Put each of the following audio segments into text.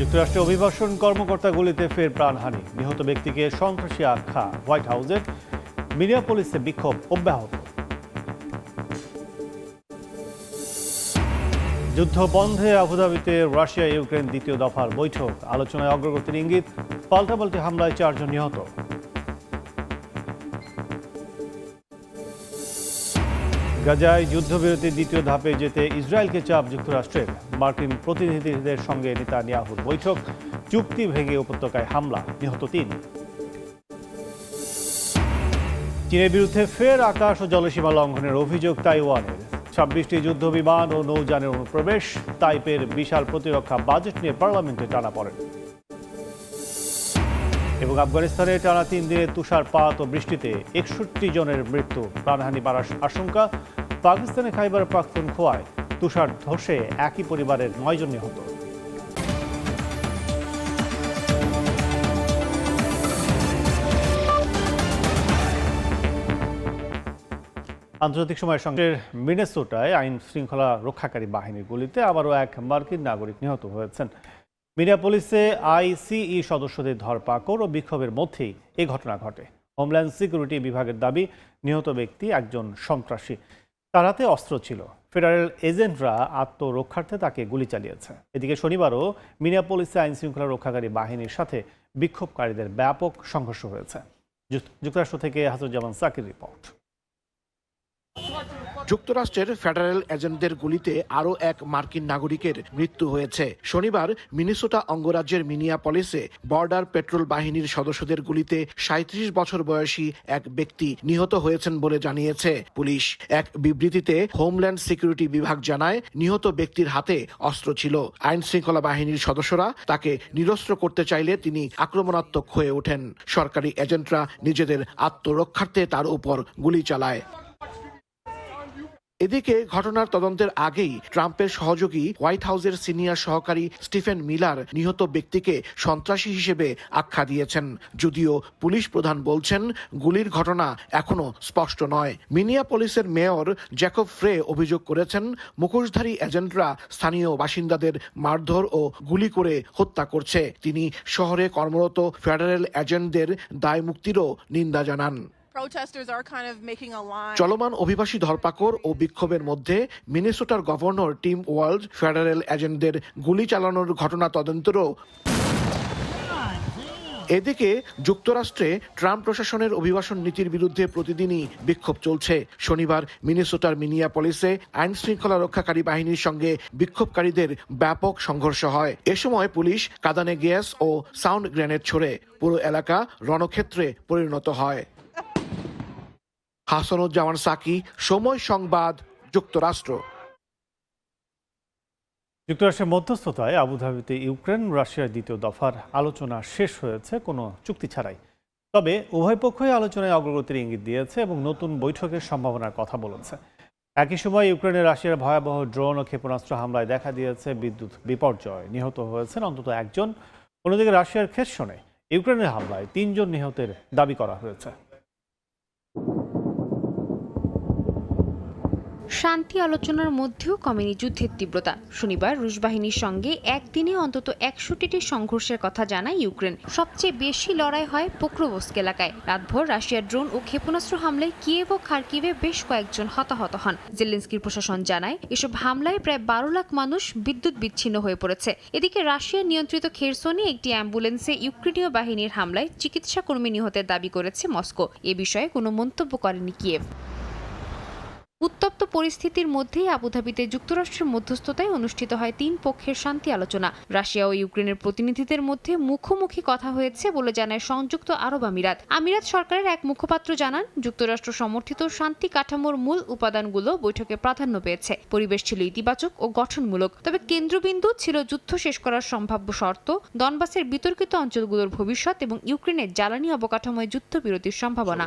যুক্তরাষ্ট্রে অভিবাসন কর্মকর্তা গুলিতে ফের প্রাণহানি, নিহত ব্যক্তিকে সন্ত্রাসী আখ্যা। হোয়াইট হাউসের মিনিয়াপোলিসে বিক্ষোভ অব্যাহত। যুদ্ধ বন্ধে আবুধাবিতে রাশিয়া ইউক্রেন দ্বিতীয় দফার বৈঠক, আলোচনায় অগ্রগতির ইঙ্গিত। পাল্টাপাল্টি হামলায় 4 জন নিহত। গাজায় যুদ্ধবিরতির দ্বিতীয় ধাপে যেতে ইসরায়েলকে চাপ যুক্তরাষ্ট্রের। মার্কিন প্রতিনিধিদের সঙ্গে নেতানিয়াহুর বৈঠক, চুক্তি ভেঙে উপত্যকায় হামলা, নিহত 3। চীনের বিরুদ্ধে ফের আকাশ ও জলসীমা লঙ্ঘনের অভিযোগ তাইওয়ানের। 26টি যুদ্ধ বিমান ও নৌযানের অনুপ্রবেশ। তাইপের বিশাল প্রতিরক্ষা বাজেট নিয়ে পার্লামেন্টে টানাপড়েন। এবং আফগানিস্তানে টানা 3 দিনের তুষারপাত ও বৃষ্টিতে 61 জনের মৃত্যু, প্রাণহানি বাড়ার আশঙ্কা। পাকিস্তানে খাইবার পাখতুনখোয়ায় তুষার ধসে একই পরিবারের 9 জন নিহত। আন্তর্জাতিক সময়ের সঙ্গে মিনেসোটায় আইন শৃঙ্খলা রক্ষাকারী বাহিনীর গুলিতে আবারও এক মার্কিন নাগরিক নিহত হয়েছেন। মিনিয়াপোলিসে আইসিই সদস্যদের ধরপাকড় ও বিক্ষোভের মধ্যেই এই ঘটনা ঘটে। হোমল্যান্ড সিকিউরিটি বিভাগের দাবি, নিহত ব্যক্তি একজন সন্ত্রাসী, তার হাতে অস্ত্র ছিল। ফেডারেল এজেন্টরা আত্মরক্ষার্থে তাকে গুলি চালিয়েছে। এদিকে শনিবারও মিনিয়াপোলিসে আইন শৃঙ্খলা রক্ষাকারী বাহিনীর সাথে বিক্ষোভকারীদের ব্যাপক সংঘর্ষ হয়েছে। যুক্তরাষ্ট্র থেকে হাসুজ্জামান সাকির রিপোর্ট। যুক্তরাষ্ট্রের ফেডারেল এজেন্টদের গুলিতে আরও এক মার্কিন নাগরিকের মৃত্যু হয়েছে। শনিবার মিনেসোটা অঙ্গরাজ্যের মিনিয়াপলিসে বর্ডার পেট্রোল বাহিনীর সদস্যদের গুলিতে 37 বছর বয়সী এক ব্যক্তি নিহত হয়েছেন বলে জানিয়েছে পুলিশ। এক বিবৃতিতে হোমল্যান্ড সিকিউরিটি বিভাগ জানায়, নিহত ব্যক্তির হাতে অস্ত্র ছিল। আইন শৃঙ্খলা বাহিনীর সদস্যরা তাকে নিরস্ত্র করতে চাইলে তিনি আক্রমণাত্মক হয়ে ওঠেন। সরকারি এজেন্টরা নিজেদের আত্মরক্ষার্থে তার উপর গুলি চালায়। এদিকে ঘটনার তদন্তের আগেই ট্রাম্পের সহযোগী হোয়াইট হাউসের সিনিয়র সহকারী স্টিফেন মিলার নিহত ব্যক্তিকে সন্ত্রাসী হিসেবে আখ্যা দিয়েছেন। যদিও পুলিশ প্রধান বলছেন গুলির ঘটনা এখনো স্পষ্ট নয়। মিনিয়াপলিসের মেয়র জ্যাকব ফ্রে অভিযোগ করেছেন, মুখোশধারী এজেন্টরা স্থানীয় বাসিন্দাদের মারধর ও গুলি করে হত্যা করছে। তিনি শহরে কর্মরত ফেডারেল এজেন্টদের দায় মুক্তিরও নিন্দা জানান। চলমান অভিবাসী ধরপাকড় ও বিক্ষোভের মধ্যে মিনেসোটার গভর্নর টিম ওয়ালজ ফেডারেল এজেন্টদের গুলি চালানোর ঘটনা তদন্তেরও। এদিকে যুক্তরাষ্ট্রে ট্রাম্প প্রশাসনের অভিবাসন নীতির বিরুদ্ধে প্রতিদিনই বিক্ষোভ চলছে। শনিবার মিনেসোটার মিনিয়াপলিসে আইন শৃঙ্খলা রক্ষাকারী বাহিনীর সঙ্গে বিক্ষোভকারীদের ব্যাপক সংঘর্ষ হয়। এ সময় পুলিশ কাঁদানে গ্যাস ও সাউন্ড গ্রেনেড ছোড়ে। পুরো এলাকা রণক্ষেত্রে পরিণত হয়। হাসানুজ্জামান সাকি, সময় সংবাদ, যুক্তরাষ্ট্র। যুক্তরাষ্ট্রের মধ্যস্থতায় আবুধাবিতে ইউক্রেন রাশিয়ার দ্বিতীয় দফার আলোচনা শেষ হয়েছে কোনো চুক্তি ছাড়াই। তবে উভয় পক্ষই আলোচনায় অগ্রগতির ইঙ্গিত দিয়েছে এবং নতুন বৈঠকের সম্ভাবনার কথা বলেছে। একই সময় ইউক্রেনে রাশিয়ার ভয়াবহ ড্রোন ও ক্ষেপণাস্ত্র হামলায় দেখা দিয়েছে বিদ্যুৎ বিপর্যয়, নিহত হয়েছেন অন্তত 1 জন। অন্যদিকে রাশিয়ার খেরসনে ইউক্রেনের হামলায় 3 জন নিহতের দাবি করা হয়েছে। শান্তি আলোচনার মধ্যেও কমেনি যুদ্ধের তীব্রতা। শনিবার রুশ বাহিনীর সঙ্গে একদিনে অন্তত 61টি সংঘর্ষের কথা জানায় ইউক্রেন। সবচেয়ে বেশি লড়াই হয় পোক্রোভস্ক এলাকায়। রাতভর রাশিয়ার ড্রোন ও ক্ষেপণাস্ত্র হামলায় কিয়েভ ও খার্কিভে বেশ কয়েকজন হতাহত হন। জেলেনস্কির প্রশাসন জানায়, এসব হামলায় প্রায় 12 লাখ মানুষ বিদ্যুৎ বিচ্ছিন্ন হয়ে পড়েছে। এদিকে রাশিয়া নিয়ন্ত্রিত খেরসনে একটি অ্যাম্বুলেন্সে ইউক্রেনীয় বাহিনীর হামলায় চিকিৎসা কর্মী নিহতের দাবি করেছে মস্কো। এ বিষয়ে কোনো মন্তব্য করেনি কিয়েভ। উত্তপ্ত পরিস্থিতির মধ্যেই আবুধাবিতে যুক্তরাষ্ট্রের মধ্যস্থতায় অনুষ্ঠিত হয় 3 পক্ষের শান্তি আলোচনা। রাশিয়া ও ইউক্রেনের প্রতিনিধিদের মধ্যে মুখোমুখি কথা হয়েছে বলে জানায় সংযুক্ত আরব আমিরাত। আমিরাত সরকারের এক মুখপাত্র জানান, যুক্তরাষ্ট্র সমর্থিত শান্তি কাঠামোর মূল উপাদানগুলো বৈঠকে প্রাধান্য পেয়েছে। পরিবেশ ছিল ইতিবাচক ও গঠনমূলক, তবে কেন্দ্রবিন্দু ছিল যুদ্ধ শেষ করার সম্ভাব্য শর্ত, দনবাসের বিতর্কিত অঞ্চলগুলোর ভবিষ্যৎ এবং ইউক্রেনের জ্বালানি অবকাঠামোয় যুদ্ধবিরতির সম্ভাবনা।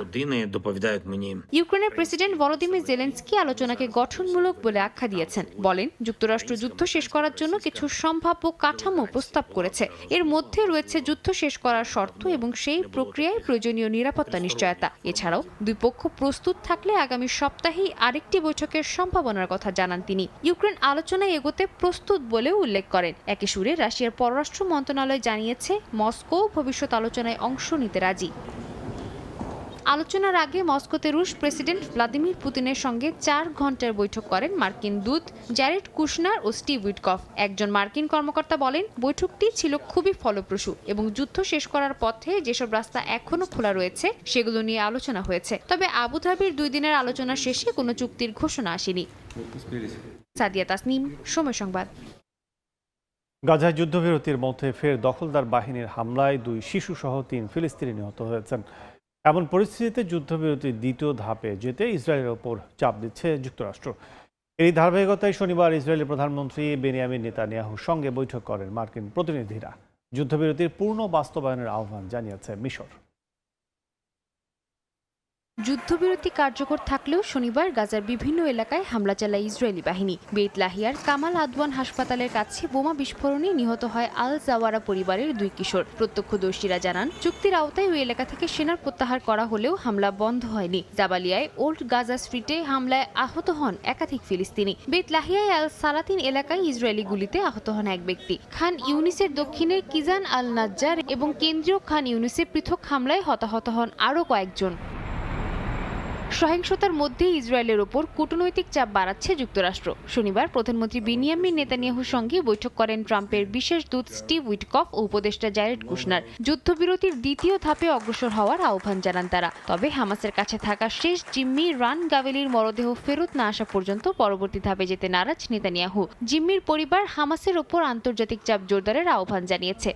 ইউক্রেনের প্রেসিডেন্ট ভলোদিমির জেলেনস্কি জেলেনস্কি আলোচনাকে গঠনমূলক বলে আখ্যা দিয়েছেন। বলেন, যুক্তরাষ্ট্র যুদ্ধ শেষ করার জন্য কিছু সম্ভাব্য কাঠামো প্রস্তাব করেছে। এর মধ্যে রয়েছে যুদ্ধ শেষ করার শর্ত এবং সেই প্রক্রিয়ায় প্রয়োজনীয় নিরাপত্তা নিশ্চয়তা। এছাড়াও দুই পক্ষ প্রস্তুত থাকলে আগামী সপ্তাহেই আরেকটি বৈঠকের সম্ভাবনার কথা জানান তিনি। ইউক্রেন আলোচনায় এগোতে প্রস্তুত বলেও উল্লেখ করেন। একই সুরে রাশিয়ার পররাষ্ট্র মন্ত্রণালয় জানিয়েছে মস্কো ভবিষ্যৎ আলোচনায় অংশ নিতে রাজি। আলোচনার আগে মস্কোতে রুশ প্রেসিডেন্ট ভ্লাদিমির পুতিনের সঙ্গে 4 ঘন্টার বৈঠক করেন মার্কিন দূত জ্যারেড কুশনার ও স্টিভ উইটকফ। একজন মার্কিন কর্মকর্তা বলেন, বৈঠকটি ছিল খুবই ফলপ্রসূ এবং যুদ্ধ শেষ করার পথে যেসব রাস্তা এখনো খোলা রয়েছে সেগুলো নিয়ে আলোচনা হয়েছে। তবে আবুধাবির 2 দিনের আলোচনা শেষে কোনো চুক্তির ঘোষণা আসেনি। সাদিয়া তাসনিম, সময় সংবাদ। গাজায় যুদ্ধবিরতির মধ্যে ফের দখলদার বাহিনীর হামলায় 2 শিশুসহ 3 ফিলিস্তিনি নিহত হয়েছেন। এমন পরিস্থিতিতে যুদ্ধবিরতির দ্বিতীয় ধাপে যেতে ইসরায়েলের ওপর চাপ দিচ্ছে যুক্তরাষ্ট্র। এই ধারাবাহিকতায় শনিবার ইসরায়েলি প্রধানমন্ত্রী বেনিয়ামিন নেতানিয়াহুর সঙ্গে বৈঠক করেন মার্কিন প্রতিনিধিরা। যুদ্ধবিরতির পূর্ণ বাস্তবায়নের আহ্বান জানিয়েছে মিশর। যুদ্ধবিরতি কার্যকর থাকলেও শনিবার গাজার বিভিন্ন এলাকায় হামলা চালায় ইসরায়েলি বাহিনী। বেত লাহিয়ার কামাল আদওয়ান হাসপাতালের কাছে বোমা বিস্ফোরণে নিহত হয় আল জাওয়ারা পরিবারের 2 কিশোর। প্রত্যক্ষদর্শীরা জানান, চুক্তির আওতায় ওই এলাকা থেকে সেনার প্রত্যাহার করা হলেও হামলা বন্ধ হয়নি। জাবালিয়ায় ওল্ড গাজা স্ট্রিটে হামলায় আহত হন একাধিক ফিলিস্তিনি। বেত লাহিয়ায় আল সালাতিন এলাকায় ইসরায়েলি গুলিতে আহত হন এক ব্যক্তি। খান ইউনিসের দক্ষিণের কিজান আল নাজ্জার এবং কেন্দ্রীয় খান ইউনিসে পৃথক হামলায় হতাহত হন আরও কয়েকজন। সহিংসতার মধ্যে ইসরায়েলের ওপর কূটনৈতিক চাপ বাড়াচ্ছে যুক্তরাষ্ট্র। শনিবার প্রধানমন্ত্রী বেনিয়ামিন নেতানিয়াহুর সঙ্গে বৈঠক করেন ট্রাম্পের বিশেষ দূত স্টিভ উইটকফ ও উপদেষ্টা জ্যারেড কুশনার। যুদ্ধবিরতির দ্বিতীয় ধাপে অগ্রসর হওয়ার আহ্বান জানান তারা। তবে হামাসের কাছে থাকা শেষ জিম্মি রান গাভেলির মরদেহ ফেরত না আসা পর্যন্ত পরবর্তী ধাপে যেতে নারাজ নেতানিয়াহু। জিম্মির পরিবার হামাসের ওপর আন্তর্জাতিক চাপ জোরদারের আহ্বান জানিয়েছে।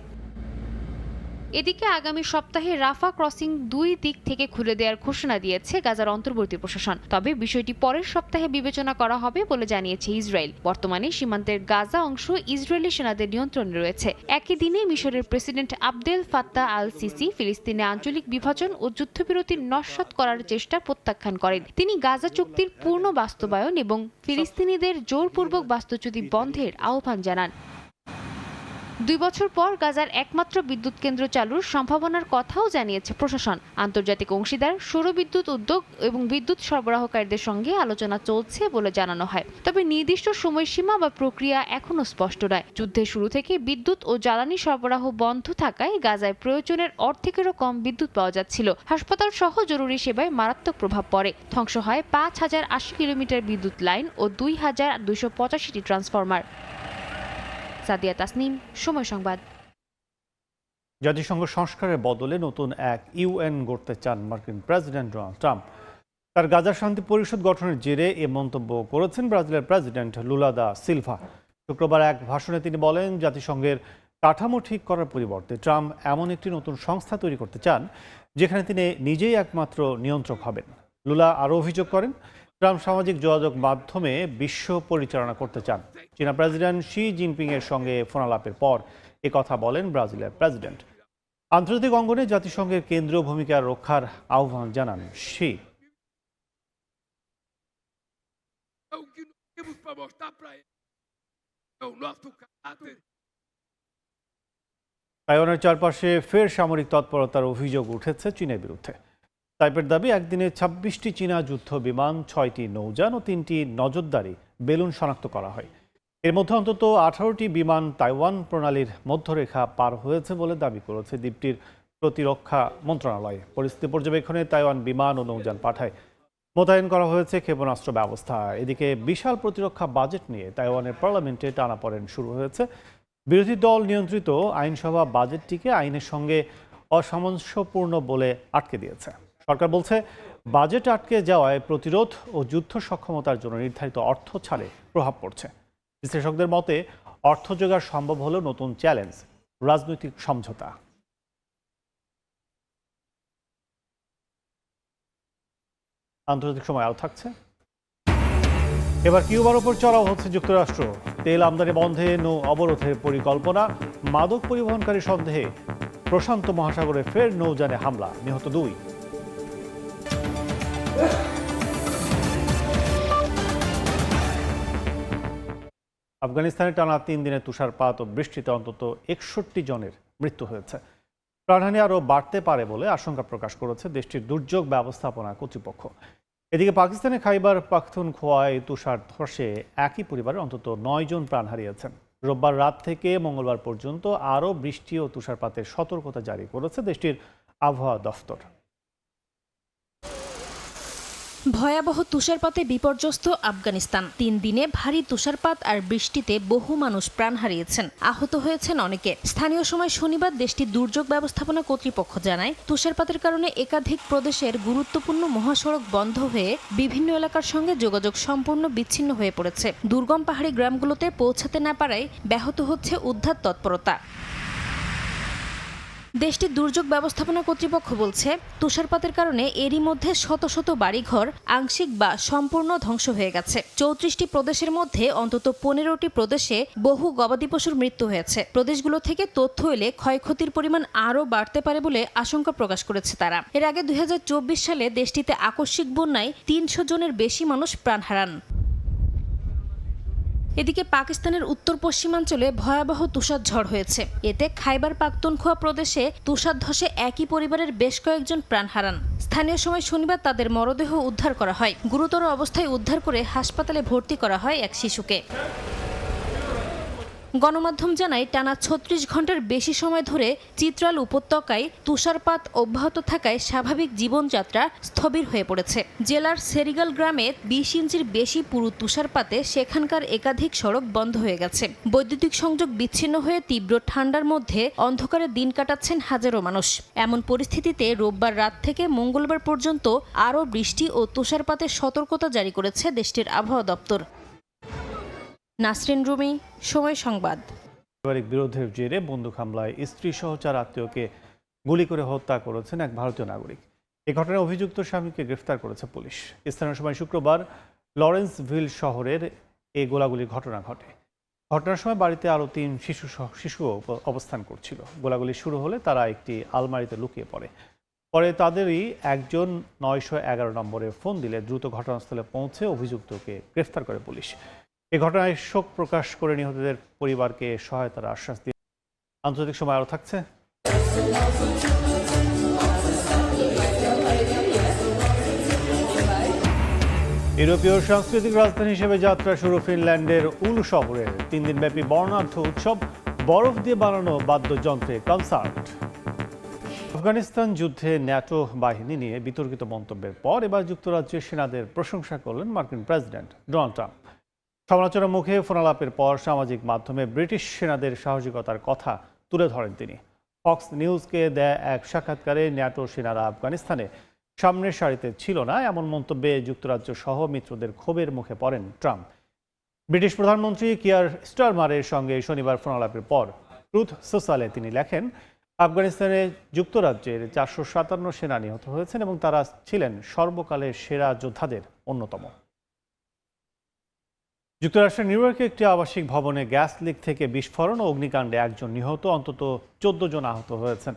এদিকে আগামী সপ্তাহে রাফা ক্রসিং 2 দিক থেকে খুলে দেওয়ার ঘোষণা দিয়েছে গাজার অন্তর্বর্তী প্রশাসন। তবে বিষয়টি পরের সপ্তাহে বিবেচনা করা হবে বলে জানিয়েছে ইসরায়েল। বর্তমানে সীমান্তের গাজা অংশ ইসরায়েলি সেনাদের নিয়ন্ত্রণে রয়েছে। একই দিনে মিশরের president Abdel Fattah al CC ফিলিস্তিনে আঞ্চলিক বিভাজন ও যুদ্ধবিরতির নস্যাৎ করার চেষ্টা প্রত্যাখ্যান করেন। তিনি গাজা চুক্তির পূর্ণ বাস্তবায়ন এবং ফিলিস্তিনিদের জোরপূর্বক বাস্তুচ্যুতি বন্ধের আহ্বান জানান। 2 বছর পর গাজার একমাত্র বিদ্যুৎ কেন্দ্র চালুর সম্ভাবনার কথাও জানিয়েছে প্রশাসন। আন্তর্জাতিক অংশীদার, সৌরবিদ্যুৎ উদ্যোগ এবং বিদ্যুৎ সরবরাহকারীদের সঙ্গে আলোচনা চলছে বলে জানানো হয়। তবে নির্দিষ্ট সময়সীমা বা প্রক্রিয়া এখনো স্পষ্ট নয়। যুদ্ধের শুরু থেকে বিদ্যুৎ ও জ্বালানি সরবরাহ বন্ধ থাকায় গাজায় প্রয়োজনের অর্ধেকেরও কম বিদ্যুৎ পাওয়া যাচ্ছিল। হাসপাতাল সহ জরুরি সেবায় মারাত্মক প্রভাব পড়ে। ধ্বংস হয় 5080 কিলোমিটার বিদ্যুৎ লাইন ও 2285টি ট্রান্সফরমার। সাদিয়া তাসনিম, সময় সংবাদ। জাতিসংঘ সংস্কারের বদলে নতুন এক ইউএন গড়তে চান মার্কিন প্রেসিডেন্ট ডোনাল্ড ট্রাম্প। তার গাজা শান্তি পরিষদ গঠনের জেরে এ মন্তব্য করেছেন ব্রাজিলের প্রেসিডেন্ট লুলা দা সিলভা। শুক্রবার এক ভাষণে তিনি বলেন, জাতিসংঘের কাঠামো ঠিক করার পরিবর্তে ট্রাম্প এমন একটি নতুন সংস্থা তৈরি করতে চান যেখানে তিনি নিজেই একমাত্র নিয়ন্ত্রক হবেন। লুলা আরও অভিযোগ করেন, ট্রাম্প সামাজিক যোগাযোগ মাধ্যমে বিশ্ব পরিচালনা করতে চান। চীনা প্রেসিডেন্ট শি জিনপিং এর সঙ্গে ফোনালাপের পর কথা বলেন ব্রাজিলের প্রেসিডেন্ট। আন্তর্জাতিক অঙ্গনে জাতিসংঘের কেন্দ্রীয় ভূমিকা রক্ষার আহ্বান জানান শি। তাইওয়ানের চারপাশে ফের সামরিক তৎপরতার অভিযোগ উঠেছে চীনের বিরুদ্ধে। তাইপের দাবি, একদিনে 26টি চীনা যুদ্ধ বিমান, 6টি নৌযান ও 3টি নজরদারি বেলুন শনাক্ত করা হয়। এর মধ্যে অন্তত 18টি বিমান তাইওয়ান প্রণালীর মধ্যরেখা পার হয়েছে বলে দাবি করেছে দ্বীপটির প্রতিরক্ষা মন্ত্রণালয়। পরিস্থিতি পর্যবেক্ষণে তাইওয়ান বিমান ও নৌযান পাঠায়। মোতায়েন করা হয়েছে ক্ষেপণাস্ত্র ব্যবস্থা। এদিকে বিশাল প্রতিরক্ষা বাজেট নিয়ে তাইওয়ানের পার্লামেন্টে টানাপোড়েন শুরু হয়েছে। বিরোধী দল নিয়ন্ত্রিত আইনসভা বাজেটটিকে আইনের সঙ্গে অসামঞ্জস্যপূর্ণ বলে আটকে দিয়েছে। সরকার বলছে, বাজেট আটকে যাওয়ায় প্রতিরোধ ও যুদ্ধ সক্ষমতার জন্য নির্ধারিত অর্থ ছাড়ে প্রভাব পড়ছে। বিশ্লেষকদের মতে, অর্থ জোগাড় সম্ভব হলেও নতুন চ্যালেঞ্জ রাজনৈতিক সমঝোতা। আন্তর্জাতিক সময় আরও থাকছে। এবার কিউবার ওপর চড়াও হচ্ছে যুক্তরাষ্ট্র। তেল আমদানি বন্ধে নৌ অবরোধের পরিকল্পনা। মাদক পরিবহনকারী সন্দেহে প্রশান্ত মহাসাগরে ফের নৌযানে হামলা, নিহত 2। আফগানিস্তানে টানা 3 দিনের তুষারপাত ও বৃষ্টিতে অন্তত 61 জনের মৃত্যু হয়েছে। প্রাণহানি আরও বাড়তে পারে বলে আশঙ্কা প্রকাশ করেছে দেশটির দুর্যোগ ব্যবস্থাপনা কর্তৃপক্ষ। এদিকে পাকিস্তানের খাইবার পাখতুনখোয়ায় তুষার ধসে একই পরিবারের অন্তত 9 জন প্রাণ হারিয়েছেন। রোববার রাত থেকে মঙ্গলবার পর্যন্ত আরও বৃষ্টি ও তুষারপাতের সতর্কতা জারি করেছে দেশটির আবহাওয়া দফতর। ভয়াবহ তুষারপাতে বিপর্যস্ত আফগানিস্তান। 3 দিনে ভারী তুষারপাত আর বৃষ্টিতে বহু মানুষ প্রাণ হারিয়েছেন, আহত হয়েছেন অনেকে। স্থানীয় সময় শনিবার দেশটির দুর্যোগ ব্যবস্থাপনা কর্তৃপক্ষ জানায়, তুষারপাতের কারণে একাধিক প্রদেশের গুরুত্বপূর্ণ মহাসড়ক বন্ধ হয়ে বিভিন্ন এলাকার সঙ্গে যোগাযোগ সম্পূর্ণ বিচ্ছিন্ন হয়ে পড়েছে। দুর্গম পাহাড়ি গ্রামগুলোতে পৌঁছাতে না পারায় ব্যাহত হচ্ছে উদ্ধার তৎপরতা। দেশটির দুর্যোগ ব্যবস্থাপনা কর্তৃপক্ষ বলছে, তুষারপাতের কারণে এরই মধ্যে শত শত বাড়িঘর আংশিক বা সম্পূর্ণ ধ্বংস হয়ে গেছে। 34টি প্রদেশের মধ্যে অন্তত 15টি প্রদেশে বহু গবাদি পশুর মৃত্যু হয়েছে। প্রদেশগুলো থেকে তথ্য এলে ক্ষয়ক্ষতির পরিমাণ আরও বাড়তে পারে বলে আশঙ্কা প্রকাশ করেছে তারা। এর আগে 2024 সালে দেশটিতে আকস্মিক বন্যায় 300 জনের বেশি মানুষ প্রাণ হারান। এদিকে পাকিস্তানের উত্তর পশ্চিমাঞ্চলে ভয়াবহ তুষার ঝড় হয়েছে। এতে খাইবার পাখতুনখোয়া প্রদেশে তুষার ধসে একই পরিবারের বেশ কয়েকজন প্রাণ হারান। স্থানীয় সময় শনিবার তাদের মরদেহ উদ্ধার করা হয়। গুরুতর অবস্থায় উদ্ধার করে হাসপাতালে ভর্তি করা হয় এক শিশুকে। গণমাধ্যম জানায়, টানা 36 ঘন্টার বেশি সময় ধরে চিত্রাল উপত্যকায় তুষারপাত অব্যাহত থাকায় স্বাভাবিক জীবনযাত্রা স্থবির হয়ে পড়েছে। জেলার সেরিগাল গ্রামে 20 ইঞ্চির বেশি পুরু তুষারপাতে সেখানকার একাধিক সড়ক বন্ধ হয়ে গেছে। বৈদ্যুতিক সংযোগ বিচ্ছিন্ন হয়ে তীব্র ঠান্ডার মধ্যে অন্ধকারে দিন কাটাচ্ছেন হাজারো মানুষ। এমন পরিস্থিতিতে রোববার রাত থেকে মঙ্গলবার পর্যন্ত আরও বৃষ্টি ও তুষারপাতের সতর্কতা জারি করেছে দেশটির আবহাওয়া দপ্তর। নাসরিন রুমি, সময় সংবাদ। পারিবারিক বিরোধের জেরে বন্দুক হামলায় স্ত্রী সহ 4 আত্মীয়কে গুলি করে হত্যা করেছেন এক ভারতীয় নাগরিক। এই ঘটনায় অভিযুক্ত স্বামীকে গ্রেফতার করেছে পুলিশ। স্থানীয় সময় শুক্রবার লরেন্সভিল শহরের এই গোলাগুলির ঘটনা ঘটে। ঘটনার সময় বাড়িতে আরও 3 শিশু অবস্থান করছিল। গোলাগুলি শুরু হলে তারা একটি আলমারিতে লুকিয়ে পড়ে। পরে তাদেরই একজন 911 নম্বরে ফোন দিলে দ্রুত ঘটনাস্থলে পৌঁছে অভিযুক্তকে গ্রেফতার করে পুলিশ। এই ঘটনায় শোক প্রকাশ করে নিহতদের পরিবারকে সহায়তার আশ্বাস দিয়ে আন্তর্জাতিক সময় আরও থাকছে। ইউরোপীয় সাংস্কৃতিক রাজধানী হিসেবে যাত্রা শুরু ফিনল্যান্ডের উলু শহরের 3 দিনব্যাপী বর্ণাঢ্য উৎসব, বরফ দিয়ে বানানো বাদ্যযন্ত্রে কনসার্ট। আফগানিস্তান যুদ্ধে ন্যাটো বাহিনী নিয়ে বিতর্কিত মন্তব্যের পর এবার যুক্তরাজ্যের সেনাদের প্রশংসা করলেন মার্কিন প্রেসিডেন্ট ডোনাল্ড ট্রাম্প। সমালোচনার মুখে ফোনালাপের পর সামাজিক মাধ্যমে ব্রিটিশ সেনাদের সাহসিকতার কথা তুলে ধরেন তিনি। ফক্স নিউজকে দেয়া এক সাক্ষাৎকারে ন্যাটো সেনারা আফগানিস্তানে সামনের সারিতে ছিল না এমন মন্তব্যে যুক্তরাজ্য সহ মিত্রদের ক্ষোভের মুখে পড়েন ট্রাম্প। ব্রিটিশ প্রধানমন্ত্রী কিয়ার স্টারমারের সঙ্গে শনিবার ফোনালাপের পর ট্রুথ সোশ্যালে তিনি লেখেন, আফগানিস্তানে যুক্তরাজ্যের 457 সেনা নিহত হয়েছেন এবং তারা ছিলেন সর্বকালের সেরা যোদ্ধাদের অন্যতম। যুক্তরাষ্ট্রের নিউ ইয়র্কে একটি আবাসিক ভবনে গ্যাস লিক থেকে বিস্ফোরণ ও অগ্নিকাণ্ডে একজন নিহত, অন্তত 14 জন আহত হয়েছেন।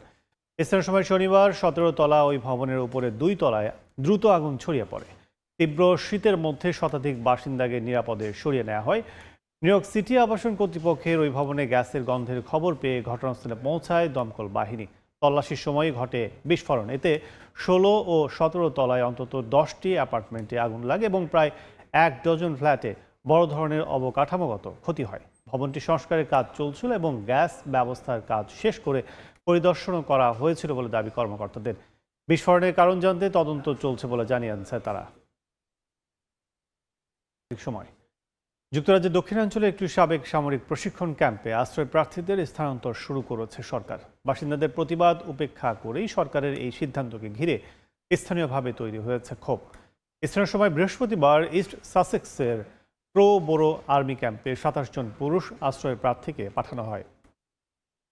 স্থানীয় সময় শনিবার 17 তলা ওই ভবনের উপরে 2 তলায় দ্রুত আগুন ছড়িয়ে পড়ে। তীব্র শীতের মধ্যে শতাধিক বাসিন্দাকে নিরাপদে সরিয়ে নেওয়া হয়। নিউ ইয়র্ক সিটি আবাসন কর্তৃপক্ষের ওই ভবনে গ্যাসের গন্ধের খবর পেয়ে ঘটনাস্থলে পৌঁছায় দমকল বাহিনী। তল্লাশির সময় ঘটে বিস্ফোরণ। এতে 16 ও 17 তলায় অন্তত 10টি অ্যাপার্টমেন্টে আগুন লাগে এবং প্রায় 1 ডজন ফ্ল্যাটে বড় ধরনের অবকাঠামোগত ক্ষতি হয়। ভবনটি সংস্কারের কাজ চলছিল এবং গ্যাস ব্যবস্থার কাজ শেষ করে পরিদর্শনও করা হয়েছিল বলে দাবি কর্মকর্তাদের। বিস্ফোরণের কারণ জানতে তদন্ত চলছে বলে জানিয়েছে তারা। সময় যুক্তরাজ্যের দক্ষিণাঞ্চলে একটি সাবেক সামরিক প্রশিক্ষণ ক্যাম্পে আশ্রয় প্রার্থীদের স্থানান্তর শুরু করেছে সরকার। বাসিন্দাদের প্রতিবাদ উপেক্ষা করেই সরকারের এই সিদ্ধান্তকে ঘিরে স্থানীয়ভাবে তৈরি হয়েছে ক্ষোভ। স্থানীয় সময় বৃহস্পতিবার ইস্ট সাসেক্সের প্রো বোরো আর্মি ক্যাম্পে 27 জন পুরুষ আশ্রয় প্রার্থীকে পাঠানো হয়।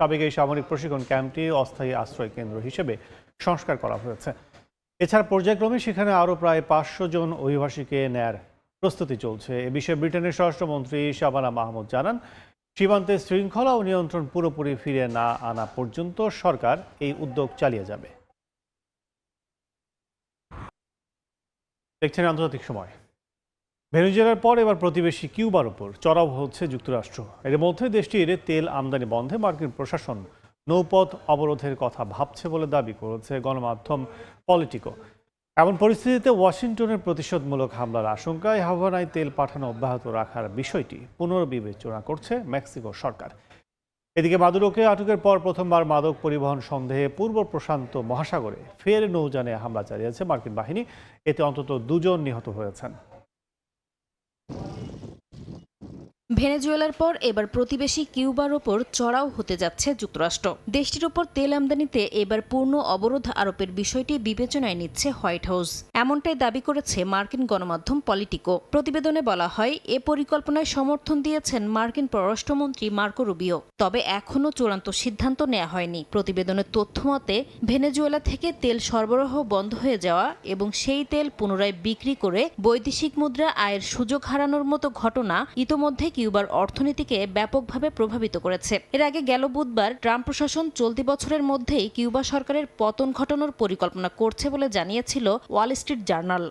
সাবেক এই সামরিক প্রশিক্ষণ ক্যাম্পটি অস্থায়ী আশ্রয় কেন্দ্র হিসেবে সংস্কার করা হয়েছে। এছাড়া পর্যায়ক্রমে সেখানে আরও প্রায় 500 জন অভিবাসীকে নেয়ার প্রস্তুতি চলছে। এ বিষয়ে ব্রিটেনের স্বরাষ্ট্রমন্ত্রী শাবানা মাহমুদ জানান, সীমান্তে শৃঙ্খলা ও নিয়ন্ত্রণ পুরোপুরি ফিরিয়ে না আনা পর্যন্ত সরকার এই উদ্যোগ চালিয়ে যাবে। দেখছেন আন্তর্জাতিক সময়। ভেনেজুয়েলার পর এবার প্রতিবেশী কিউবার উপর চড়াও হচ্ছে যুক্তরাষ্ট্র। এর মধ্যে দেশটির তেল আমদানি বন্ধে মার্কিন প্রশাসন নৌপথ অবরোধের কথা ভাবছে বলে দাবি করেছে গণমাধ্যম পলিটিকো। এমন পরিস্থিতিতে ওয়াশিংটনের প্রতিশোধমূলক হামলার আশঙ্কায় হাভানায় তেল পাঠানো অব্যাহত রাখার বিষয়টি পুনর্বিবেচনা করছে মেক্সিকো সরকার। এদিকে মাদুরোকে আটকের পর প্রথমবার মাদক পরিবহন সন্দেহে পূর্ব প্রশান্ত মহাসাগরে ফের নৌযানে হামলা চালিয়েছে মার্কিন বাহিনী। এতে অন্তত 2 জন নিহত হয়েছেন। ভেনেজুয়েলার পর এবার প্রতিবেশী কিউবার ওপর চড়াও হতে যাচ্ছে যুক্তরাষ্ট্র। দেশটির ওপর তেল আমদানিতে এবার পূর্ণ অবরোধ আরোপের বিষয়টি বিবেচনায় নিচ্ছে হোয়াইট হাউস। এমনটাই দাবি করেছে মার্কিন গণমাধ্যম পলিটিকো। প্রতিবেদনে বলা হয়, এ পরিকল্পনায় সমর্থন দিয়েছেন মার্কিন পররাষ্ট্রমন্ত্রী মার্কো রুবিও। তবে এখনও চূড়ান্ত সিদ্ধান্ত নেওয়া হয়নি। প্রতিবেদনের তথ্যমতে ভেনেজুয়েলা থেকে তেল সরবরাহ বন্ধ হয়ে যাওয়া এবং সেই তেল পুনরায় বিক্রি করে বৈদেশিক মুদ্রা আয়ের সুযোগ হারানোর মতো ঘটনা ইতোমধ্যে কিউবার অর্থনীতিকে ব্যাপকভাবে প্রভাবিত করেছে। এর আগে গেল বুধবার ট্রাম্প প্রশাসন চলতি বছরের মধ্যেই কিউবা সরকারের পতন ঘটানোর পরিকল্পনা করছে বলে জানিয়েছিল ওয়াল স্ট্রিট জার্নাল।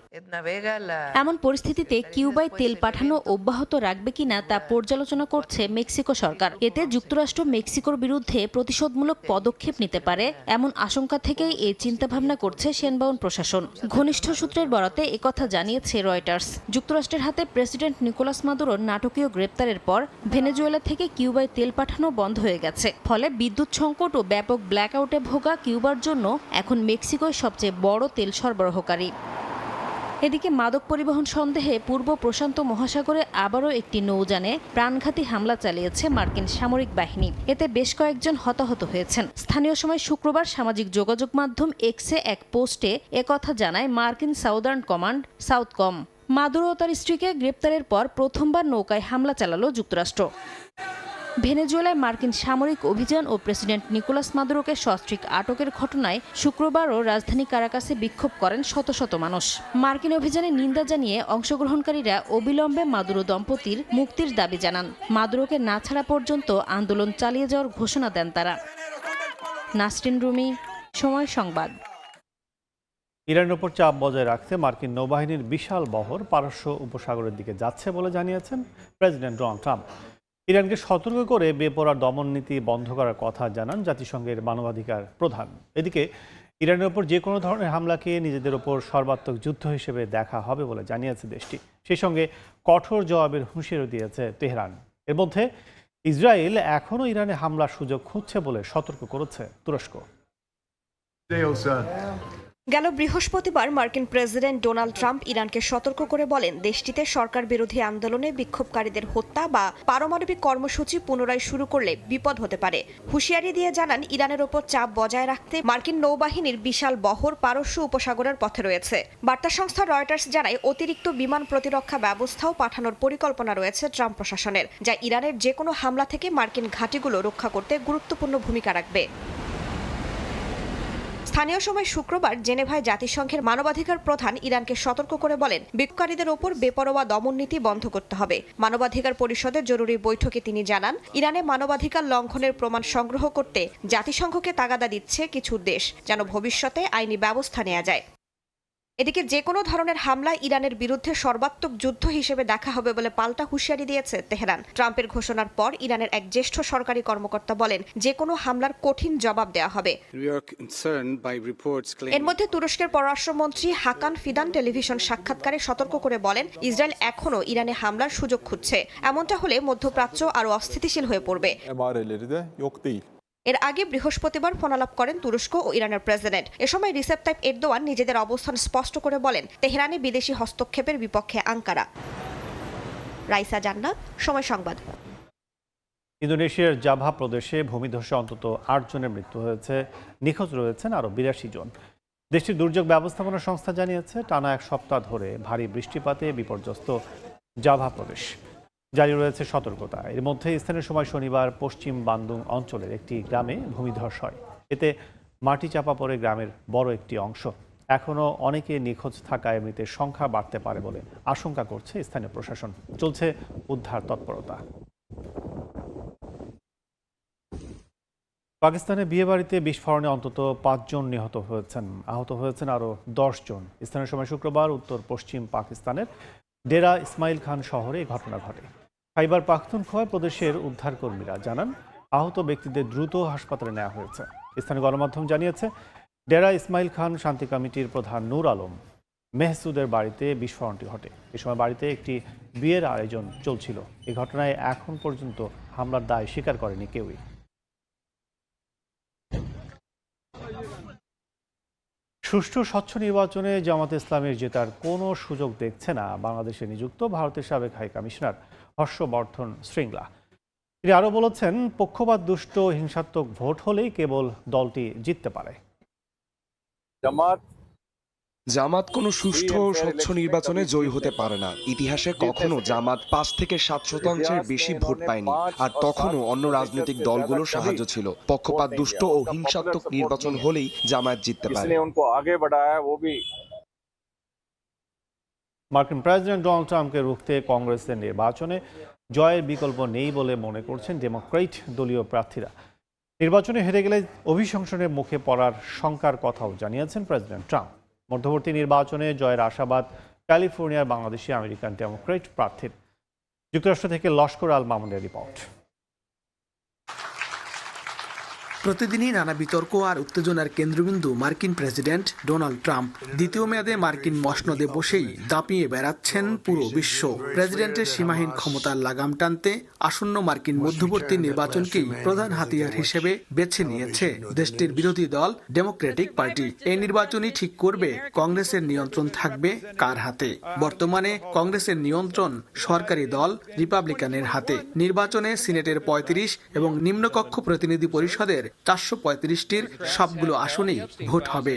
এমন পরিস্থিতিতে কিউবায় তেল পাঠানো অব্যাহত রাখবে কিনা তা পর্যালোচনা করছে মেক্সিকো সরকার। এতে যুক্তরাষ্ট্র মেক্সিকোর বিরুদ্ধে প্রতিশোধমূলক পদক্ষেপ নিতে পারে এমন আশঙ্কা থেকেই এই চিন্তাভাবনা করছে সেনবাউন প্রশাসন। ঘনিষ্ঠ সূত্রের বরাতে একথা জানিয়েছে রয়টার্স। যুক্তরাষ্ট্রের হাতে প্রেসিডেন্ট নিকোলাস মাদুরোর নাটকীয় গ্রেপ্তারের পর ভেনেজুয়েলা থেকে কিউবায় তেল পাঠানো বন্ধ হয়ে গেছে। ফলে বিদ্যুৎ সংকট ও ব্যাপক ব্ল্যাকআউটে ভোগা কিউবার জন্য এখন মেক্সিকোই সবচেয়ে বড় তেল সরবরাহকারী। এদিকে মাদক পরিবহন সন্দেহে পূর্ব প্রশান্ত মহাসাগরে আবারও একটি নৌযানে প্রাণঘাতী হামলা চালিয়েছে মার্কিন সামরিক বাহিনী। এতে বেশ কয়েকজন হতাহত হয়েছেন। স্থানীয় সময় শুক্রবার সামাজিক যোগাযোগ মাধ্যম এক্সে এক পোস্টে একথা জানায় মার্কিন সাউদার্ন কমান্ড সাউথকম। মাদুরো ও তার স্ত্রীকে গ্রেপ্তারের পর প্রথমবার নৌকায় হামলা চালালো যুক্তরাষ্ট্র। ভেনেজুয়েলায় মার্কিন সামরিক অভিযান ও প্রেসিডেন্ট নিকোলাস মাদুরোকে সস্ত্রীক আটকের ঘটনায় শুক্রবারও রাজধানী কারাকাসে বিক্ষোভ করেন শত শত মানুষ। মার্কিন অভিযানে নিন্দা জানিয়ে অংশগ্রহণকারীরা অবিলম্বে মাদুরো দম্পতির মুক্তির দাবি জানান। মাদুরোকে না ছাড়া পর্যন্ত আন্দোলন চালিয়ে যাওয়ার ঘোষণা দেন তারা। নাসরিন রুমি, সময় সংবাদ। ইরানের ওপর চাপ বজায় রাখতে মার্কিন নৌবাহিনীর বিশাল বহর পারস্য উপসাগরের দিকে যাচ্ছে বলে জানিয়েছেন প্রেসিডেন্ট ডোনাল্ড ট্রাম্প। ইরানকে সতর্ক করে বেপরোয়া দমন নীতি বন্ধ করার কথা জানান জাতিসংঘের মানবাধিকার প্রধান। এদিকে ইরানের ওপর যে কোনো ধরনের হামলাকে নিজেদের ওপর সর্বাত্মক যুদ্ধ হিসেবে দেখা হবে বলে জানিয়েছে দেশটি। সেই সঙ্গে কঠোর জবাবের হুঁশিয়ারি দিয়েছে তেহরান। এর মধ্যে ইসরায়েল এখনও ইরানে হামলার সুযোগ খুঁজছে বলে সতর্ক করেছে তুরস্ক। গেল বৃহস্পতিবার মার্কিন প্রেসিডেন্ট ডোনাল্ড ট্রাম্প ইরানকে সতর্ক করে বলেন, দেশটিতে সরকার বিরোধী আন্দোলনে বিক্ষোভকারীদের হত্যা বা পারমাণবিক কর্মসূচি পুনরায় শুরু করলে বিপদ হতে পারে। হুঁশিয়ারি দিয়ে জানান, ইরানের ওপর চাপ বজায় রাখতে মার্কিন নৌবাহিনীর বিশাল বহর পারস্য উপসাগরের পথে রয়েছে। বার্তা সংস্থা রয়টার্স জানায়, অতিরিক্ত বিমান প্রতিরক্ষা ব্যবস্থাও পাঠানোর পরিকল্পনা রয়েছে ট্রাম্প প্রশাসনের, যা ইরানের যে কোনো হামলা থেকে মার্কিন ঘাঁটিগুলো রক্ষা করতে গুরুত্বপূর্ণ ভূমিকা রাখবে। স্থানীয় সময় শুক্রবার জেনেভায় জাতিসংঘের মানবাধিকার প্রধান ইরানকে সতর্ক করে বলেন, বিক্ষোভকারীদের ওপর বেপরোয়া দমন নীতি বন্ধ করতে হবে। মানবাধিকার পরিষদের জরুরি বৈঠকে তিনি জানান, ইরানে মানবাধিকার লঙ্ঘনের প্রমাণ সংগ্রহ করতে জাতিসংঘকে তাগাদা দিচ্ছে কিছু দেশ, যেন ভবিষ্যতে আইনি ব্যবস্থা নেওয়া যায়। এদিকে যে কোনো ধরনের হামলা ইরানের বিরুদ্ধে সর্বাত্মক যুদ্ধ হিসেবে দেখা হবে বলে পাল্টা হুঁশিয়ারি দিয়েছে তেহরান। ট্রাম্পের ঘোষণার পর ইরানের এক জ্যেষ্ঠ সরকারি কর্মকর্তা বলেন, যে কোনো হামলার কঠিন জবাব দেওয়া হবে। এর মধ্যে তুরস্কের পররাষ্ট্রমন্ত্রী হাকান ফিদান টেলিভিশন সাক্ষাৎকারে সতর্ক করে বলেন, ইসরায়েল এখনও ইরানে হামলার সুযোগ খুঁজছে। এমনটা হলে মধ্যপ্রাচ্য আরও অস্থিতিশীল হয়ে পড়বে। এর আগে বৃহস্পতিবার ফোনালাপ করেন তুরস্ক ও ইরানের প্রেসিডেন্ট। এ সময় রিসেপ তাইপ এরদোয়ান নিজেদের অবস্থান স্পষ্ট করে বলেন, তেহরানে বিদেশি হস্তক্ষেপের বিপক্ষে আঙ্কারা। রাইসা জান্নাত, সময় সংবাদ। ইন্দোনেশিয়ার জাভা প্রদেশে ভূমিধসে অন্তত 8 জনের মৃত্যু হয়েছে, নিখোঁজ রয়েছেন আরও 82 জন। দেশটির দুর্যোগ ব্যবস্থাপনা সংস্থা জানিয়েছে, টানা 1 সপ্তাহ ধরে ভারী বৃষ্টিপাতে বিপর্যস্ত জাভা প্রদেশ। জারি রয়েছে সতর্কতা। এর মধ্যে স্থানীয় সময় শনিবার পশ্চিম বান্দুং অঞ্চলের একটি গ্রামে ভূমিধস হয়। এতে মাটি চাপা পড়ে গ্রামের বড় একটি অংশ। এখনও অনেকে নিখোঁজ থাকায় মৃতের সংখ্যা বাড়তে পারে বলে আশঙ্কা করছে স্থানীয় প্রশাসন। চলছে উদ্ধার তৎপরতা। পাকিস্তানে বিয়েবাড়িতে বিস্ফোরণে অন্তত 5 জন নিহত হয়েছেন, আহত হয়েছেন আরও 10 জন। স্থানীয় সময় শুক্রবার উত্তর পশ্চিম পাকিস্তানের ডেরা ইসমাইল খান শহরে এই ঘটনা ঘটে। খাইবার পাখতুনখোয়া প্রদেশের উদ্ধারকর্মীরা জানান আহত ব্যক্তিদের দ্রুত হাসপাতালে নেওয়া হয়েছে। স্থানীয় গণমাধ্যম জানিয়েছে ডেরা ইসমাইল খান শান্তি কমিটির প্রধান নূর আলম মেহসুদের বাড়িতে বিস্ফোরণটি ঘটে। এ সময় বাড়িতে একটি বিয়ের আয়োজন চলছিল। এই ঘটনায় এখন পর্যন্ত হামলার দায় স্বীকার করেনি কেউই। সুষ্ঠু স্বচ্ছ নির্বাচনে জামাতে ইসলামের জেতার কোনো সুযোগ দেখছে না বাংলাদেশে নিযুক্ত ভারতের সাবেক হাই কমিশনার হর্ষবর্ধন শ্রীংলা। তিনি আরও বলেছেন, পক্ষপাত দুষ্ট হিংসাত্মক ভোট হলেই কেবল দলটি জিততে পারে। জামাত কোনো সুষ্ঠু ও স্বচ্ছ নির্বাচনে জয়ী হতে পারে না। ইতিহাসে কখনো জামাত ৫ থেকে ৭% বেশি ভোট পায়নি, আর তখনও অন্য রাজনৈতিক দলগুলোর সাহায্য ছিল। পক্ষপাত দুষ্ট ও হিংসাত্মক নির্বাচন হলেই জামায়াত জিততে পারে। মার্কিন প্রেসিডেন্ট ডোনাল্ড ট্রাম্পকে রুখতে কংগ্রেসের নির্বাচনে জয়ের বিকল্প নেই বলে মনে করছেন ডেমোক্রেট দলীয় প্রার্থীরা। নির্বাচনে হেরে গেলে অভিশংসনের মুখে পড়ার শঙ্কার কথাও জানিয়েছেন প্রেসিডেন্ট ট্রাম্প। মধ্যবর্তী নির্বাচনে জয়ের আশাবাদ ক্যালিফোর্নিয়ার বাংলাদেশি আমেরিকান ডেমোক্রেট প্রার্থীর। যুক্তরাষ্ট্র থেকে লস্কর আল মামুনের রিপোর্ট। প্রতিদিনই নানা বিতর্ক আর উত্তেজনার কেন্দ্রবিন্দু মার্কিন প্রেসিডেন্ট ডোনাল্ড ট্রাম্প। দ্বিতীয় মেয়াদে মার্কিন মসনদে বসেই দাপিয়ে বেড়াচ্ছেন পুরো বিশ্ব। প্রেসিডেন্টের সীমাহীন ক্ষমতার লাগাম টানতে আসন্ন মার্কিন মধ্যবর্তী নির্বাচনকেই প্রধান হাতিয়ার হিসেবে বেছে নিয়েছে দেশটির বিরোধী দল ডেমোক্রেটিক পার্টি। এই নির্বাচনই ঠিক করবে কংগ্রেসের নিয়ন্ত্রণ থাকবে কার হাতে। বর্তমানে কংগ্রেসের নিয়ন্ত্রণ সরকারি দল রিপাবলিকানের হাতে। নির্বাচনে সিনেটের ৩৫ এবং নিম্নকক্ষ প্রতিনিধি পরিষদের ৪৩৫টির সবগুলো আসনেই ভোট হবে।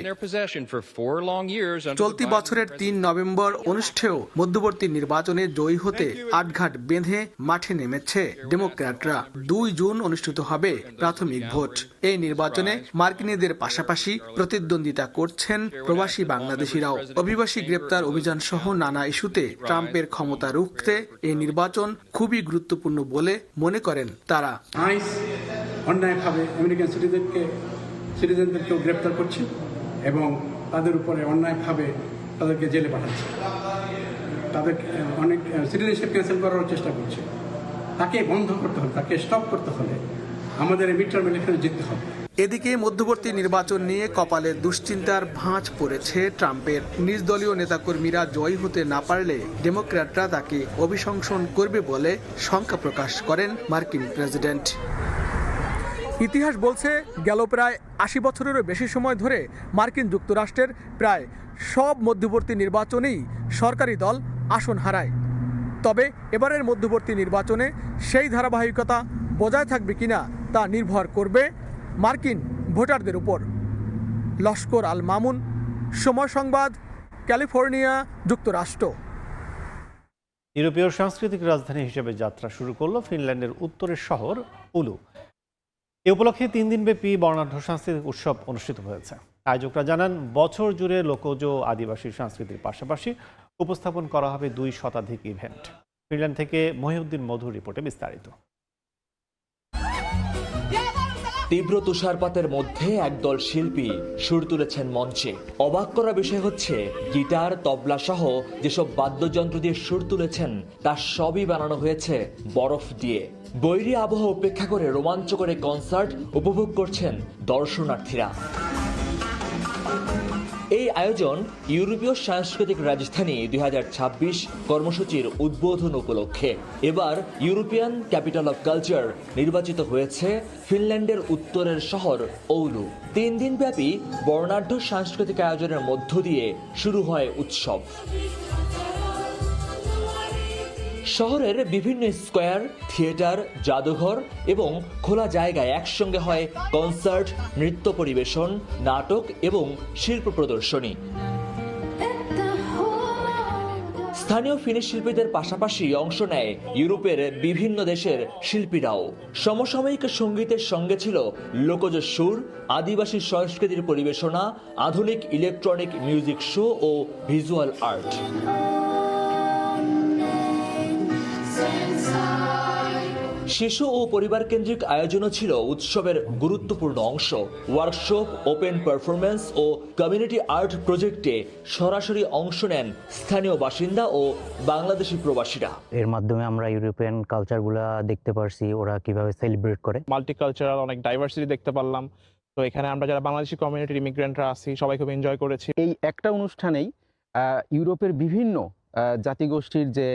চলতি বছরের ৩ নভেম্বর অনুষ্ঠেয় মধ্যবর্তী নির্বাচনে জয়ী হতে আটঘাট বেঁধে মাঠে নেমেছে ডেমোক্র্যাটরা। ২ জুন অনুষ্ঠিত হবে প্রাথমিক ভোট। এই নির্বাচনে মার্কিনীদের পাশাপাশি প্রতিদ্বন্দ্বিতা করছেন প্রবাসী বাংলাদেশিরাও। অভিবাসী গ্রেপ্তার অভিযান সহ নানা ইস্যুতে ট্রাম্পের ক্ষমতা রুখতে এই নির্বাচন খুবই গুরুত্বপূর্ণ বলে মনে করেন তারা। অন্যায়ভাবে আমেরিকান সিটিজেনদেরকেও গ্রেপ্তার করছে এবং তাদের উপরে অন্যায়ভাবে তাদেরকে জেলে পাঠাচ্ছে। তাদের অনেক সিটিজেনশিপ ক্যান্সেল করার চেষ্টা করছে। তাকে বন্ধ করতে হবে, তাকে স্টপ করতে হলে আমাদের এই মিডটার্ম ইলেকশনে জিততে হবে। এদিকে মধ্যবর্তী নির্বাচন নিয়ে কপালে দুশ্চিন্তার ভাঁজ পড়েছে ট্রাম্পের। নিজ দলীয় নেতাকর্মীরা জয়ী হতে না পারলে ডেমোক্র্যাটরা তাকে অভিশংসন করবে বলে শঙ্কা প্রকাশ করেন মার্কিন প্রেসিডেন্ট। ইতিহাস বলছে গেল প্রায় ৮০ বছরেরও বেশি সময় ধরে মার্কিন যুক্তরাষ্ট্রের প্রায় সব মধ্যবর্তী নির্বাচনেই সরকারি দল আসন হারায়। তবে এবারের মধ্যবর্তী নির্বাচনে সেই ধারাবাহিকতা বজায় থাকবে কিনা তা নির্ভর করবে মার্কিন ভোটারদের উপর। লস্কর আল মামুন, সময় সংবাদ, ক্যালিফোর্নিয়া, যুক্তরাষ্ট্র। ইউরোপীয় সাংস্কৃতিক রাজধানী হিসেবে যাত্রা শুরু করল ফিনল্যান্ডের উত্তরের শহর উলু। এ উপলক্ষে ৩ দিনব্যাপী বর্ণাঢ্য সাংস্কৃতিক উৎসব অনুষ্ঠিত হয়েছে। আয়োজকরা জানান, বছর জুড়ে লোকজ আদিবাসী সংস্কৃতির পাশাপাশি উপস্থাপন করা হবে ২ শতাধিক ইভেন্ট। ফিনল্যান্ড থেকে মহিউদ্দিন মধুর রিপোর্টে বিস্তারিত। তীব্র তুষারপাতের মধ্যে একদল শিল্পী সুর তুলেছেন মঞ্চে। অবাক করা বিষয় হচ্ছে, গিটার, তবলা সহ যেসব বাদ্যযন্ত্র দিয়ে সুর তুলেছেন তার সবই বানানো হয়েছে বরফ দিয়ে। বৈরী আবহাওয়া উপেক্ষা করে রোমাঞ্চকর এই কনসার্ট উপভোগ করছেন দর্শনার্থীরা। এই আয়োজন ইউরোপীয় সাংস্কৃতিক রাজধানী ২০২৬ কর্মসূচির উদ্বোধন উপলক্ষে। এবার ইউরোপিয়ান ক্যাপিটাল অফ কালচার নির্বাচিত হয়েছে ফিনল্যান্ডের উত্তরের শহর ওউলু। ৩ দিনব্যাপী বর্ণাঢ্য সাংস্কৃতিক আয়োজনের মধ্য দিয়ে শুরু হয় উৎসব। শহরের বিভিন্ন স্কোয়ার, থিয়েটার, জাদুঘর এবং খোলা জায়গায় একসঙ্গে হয় কনসার্ট, নৃত্য পরিবেশন, নাটক এবং শিল্প প্রদর্শনী। স্থানীয় ফিনিশ শিল্পীদের পাশাপাশি অংশ নেয় ইউরোপের বিভিন্ন দেশের শিল্পীরাও। সমসাময়িক সঙ্গীতের সঙ্গে ছিল লোকজ সুর, আদিবাসী সংস্কৃতির পরিবেশনা, আধুনিক ইলেকট্রনিক মিউজিক শো ও ভিজুয়াল আর্ট। শিশু ও পরিবার কেন্দ্রিক আয়োজনও ছিল উৎসবের গুরুত্বপূর্ণ অংশ। ওয়ার্কশপ, ওপেন পারফরমেন্স ও কমিউনিটি আর্ট প্রজেক্টে সরাসরি অংশ নেন স্থানীয় বাসিন্দা ও বাংলাদেশি প্রবাসীরা। এর মাধ্যমে আমরা ইউরোপিয়ান কালচারগুলা দেখতে পারছি, ওরা কিভাবে সেলিব্রেট করে। মাল্টিকালচারাল অনেক ডাইভার্সিটি দেখতে পারলাম। তো এখানে আমরা যারা বাংলাদেশি কমিউনিটির ইমিগ্রেন্টরা আছি সবাই খুব এনজয় করেছি। এই একটা অনুষ্ঠানেই ইউরোপের বিভিন্ন জাতিগোষ্ঠীর যে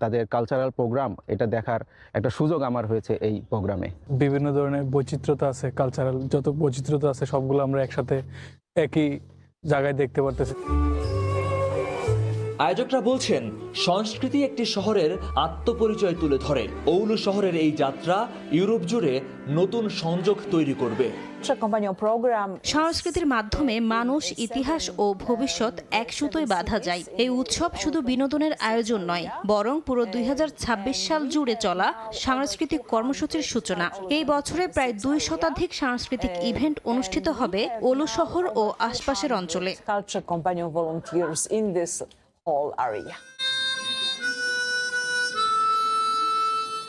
তাদের কালচারাল প্রোগ্রাম, এটা দেখার একটা সুযোগ আমার হয়েছে এই প্রোগ্রামে। বিভিন্ন ধরনের বৈচিত্র্যতা আছে, কালচারাল যত বৈচিত্র্যতা আছে সবগুলো আমরা একসাথে একই জায়গায় দেখতে পারতেছি। আয়োজকরা বলছেন, সংস্কৃতি একটি শহরের আত্মপরিচয় তুলে ধরে। ওউলু শহরের এই যাত্রা ইউরোপ জুড়ে নতুন সংযোগ তৈরি করবে। সংস্কৃতির মাধ্যমে মানুষ, ইতিহাস ও ভবিষ্যৎ এক সুতোয় বাঁধা যায়। এই উৎসব শুধু বিনোদনের আয়োজন নয়, বরং পুরো 2026 সাল জুড়ে চলা সাংস্কৃতিক কর্মসূচির সূচনা। এই বছরে প্রায় 2 শতাধিক সাংস্কৃতিক ইভেন্ট অনুষ্ঠিত হবে ওলু শহর ও আশপাশের অঞ্চলে।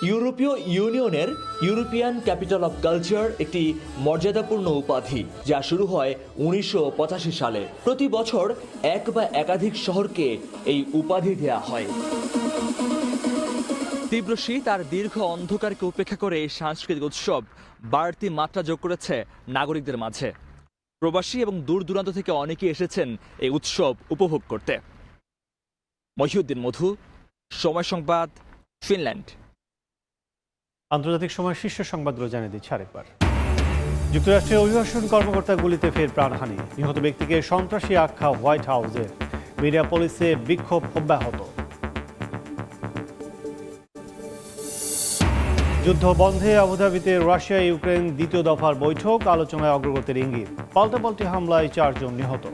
ইউরোপীয় ইউনিয়নের ইউরোপিয়ান ক্যাপিটাল অব কালচার একটি মর্যাদাপূর্ণ উপাধি, যা শুরু হয় 1985 সালে। প্রতি বছর এক বা একাধিক শহরকে এই উপাধি দেয়া হয়। তীব্র শীত আর দীর্ঘ অন্ধকারকে উপেক্ষা করে এই সাংস্কৃতিক উৎসব বাড়তি মাত্রা যোগ করেছে নাগরিকদের মাঝে। প্রবাসী এবং দূর দূরান্ত থেকে অনেকেই এসেছেন এই উৎসব উপভোগ করতে। মহিউদ্দিন মধু, সময় সংবাদ, ফিনল্যান্ড। আন্তর্জাতিক সময় শীর্ষ সংবাদগুলো জানিয়ে দিচ্ছে আরেকবার। যুক্তরাষ্ট্রের অভিবাসন কর্মকর্তা গুলিতে ফের প্রাণহানি। নিহত ব্যক্তিকে সন্ত্রাসী আখ্যা হোয়াইট হাউসের। মিনিয়াপলিসে বিক্ষোভ অব্যাহত। যুদ্ধ বন্ধে আবুধাবিতে রাশিয়া ইউক্রেন দ্বিতীয় দফার বৈঠক, আলোচনায় অগ্রগতির ইঙ্গিত। পাল্টাপাল্টি হামলায় 4 জন নিহত।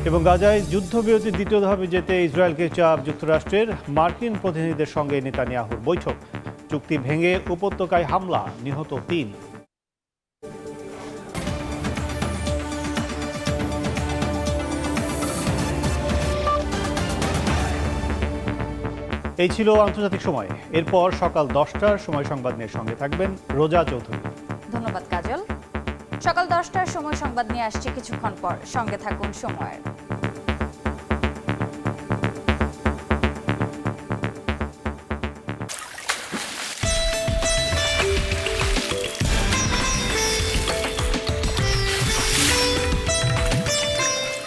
এবং গাজায় যুদ্ধবিরতির দ্বিতীয় ধাপে যেতে ইসরায়েলকে চাপ যুক্তরাষ্ট্রের। মার্কিন প্রতিনিধিদের সঙ্গে নেতানিয়াহুর বৈঠক। চুক্তি ভেঙে উপত্যকায় হামলা, নিহত 3। এই ছিল আন্তর্জাতিক সময়। এরপর সকাল 10টার সময় সংবাদ নিয়ে সঙ্গে থাকবেন রোজা চৌধুরী। ধন্যবাদ কাজল। সকাল 10টার সময় সংবাদ নিয়ে আসছে কিছুক্ষণ পর, সঙ্গে থাকুন সময়ের।